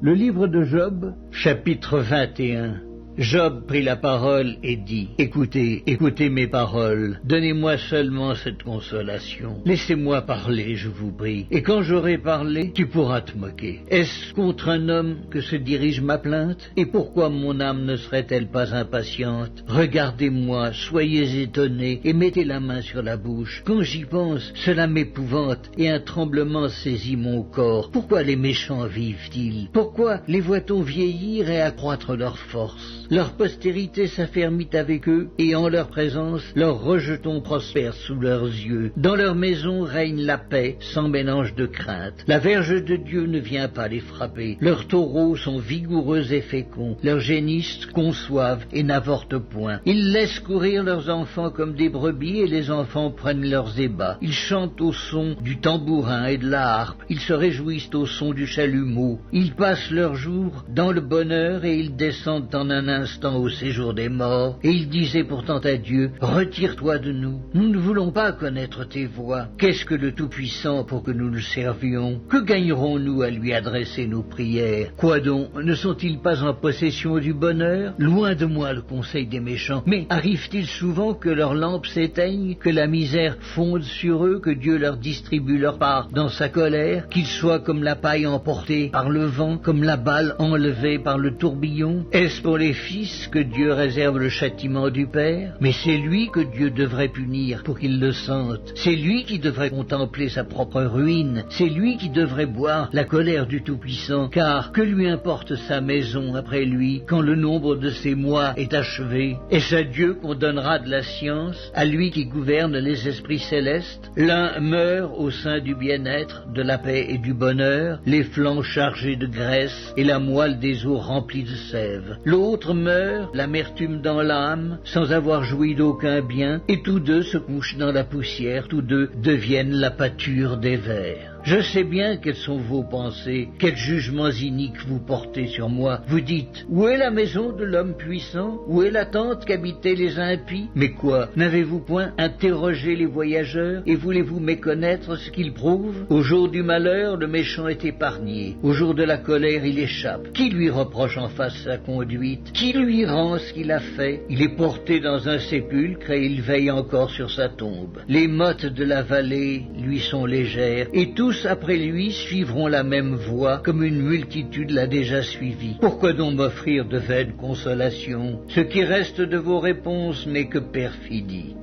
Le livre de Job, chapitre 21. Job prit la parole et dit, « Écoutez, écoutez mes paroles, donnez-moi seulement cette consolation. Laissez-moi parler, je vous prie, et quand j'aurai parlé, tu pourras te moquer. Est-ce contre un homme que se dirige ma plainte? Et pourquoi mon âme ne serait-elle pas impatiente? Regardez-moi, soyez étonnés, et mettez la main sur la bouche. Quand j'y pense, cela m'épouvante, et un tremblement saisit mon corps. Pourquoi les méchants vivent-ils? Pourquoi les voit-on vieillir et accroître leur force? Leur postérité s'affermit avec eux, et en leur présence, leurs rejetons prospèrent sous leurs yeux. Dans leur maison règne la paix, sans mélange de crainte. La verge de Dieu ne vient pas les frapper. Leurs taureaux sont vigoureux et féconds. Leurs génisses conçoivent et n'avortent point. Ils laissent courir leurs enfants comme des brebis, et les enfants prennent leurs ébats. Ils chantent au son du tambourin et de la harpe. Ils se réjouissent au son du chalumeau. Ils passent leurs jours dans le bonheur, et ils descendent en un instant au séjour des morts, et il disait pourtant à Dieu, « Retire-toi de nous, nous ne voulons pas connaître tes voies. Qu'est-ce que le Tout-Puissant pour que nous le servions? Que gagnerons-nous à lui adresser nos prières? Quoi donc, ne sont-ils pas en possession du bonheur? Loin de moi le conseil des méchants, mais arrive-t-il souvent que leurs lampes s'éteignent, que la misère fonde sur eux, que Dieu leur distribue leur part dans sa colère, qu'ils soient comme la paille emportée par le vent, comme la balle enlevée par le tourbillon? Est-ce pour les fils que Dieu réserve le châtiment du Père? Mais c'est lui que Dieu devrait punir pour qu'il le sente. C'est lui qui devrait contempler sa propre ruine. C'est lui qui devrait boire la colère du Tout-Puissant, car que lui importe sa maison après lui, quand le nombre de ses mois est achevé? Est-ce à Dieu qu'on donnera de la science, à lui qui gouverne les esprits célestes? L'un meurt au sein du bien-être, de la paix et du bonheur, les flancs chargés de graisse et la moelle des os remplie de sève. L'autre meurt, l'amertume dans l'âme, sans avoir joui d'aucun bien, et tous deux se couchent dans la poussière, tous deux deviennent la pâture des vers. Je sais bien quelles sont vos pensées, quels jugements iniques vous portez sur moi. Vous dites, où est la maison de l'homme puissant? Où est la tente qu'habitaient les impies? Mais quoi, n'avez-vous point interrogé les voyageurs, et voulez-vous méconnaître ce qu'ils prouvent? Au jour du malheur, le méchant est épargné. Au jour de la colère, il échappe. Qui lui reproche en face sa conduite? Qui lui rend ce qu'il a fait? Il est porté dans un sépulcre, et il veille encore sur sa tombe. Les mottes de la vallée lui sont légères, et tous après lui suivront la même voie, comme une multitude l'a déjà suivi. Pourquoi donc m'offrir de vaines consolations? Ce qui reste de vos réponses n'est que perfidie.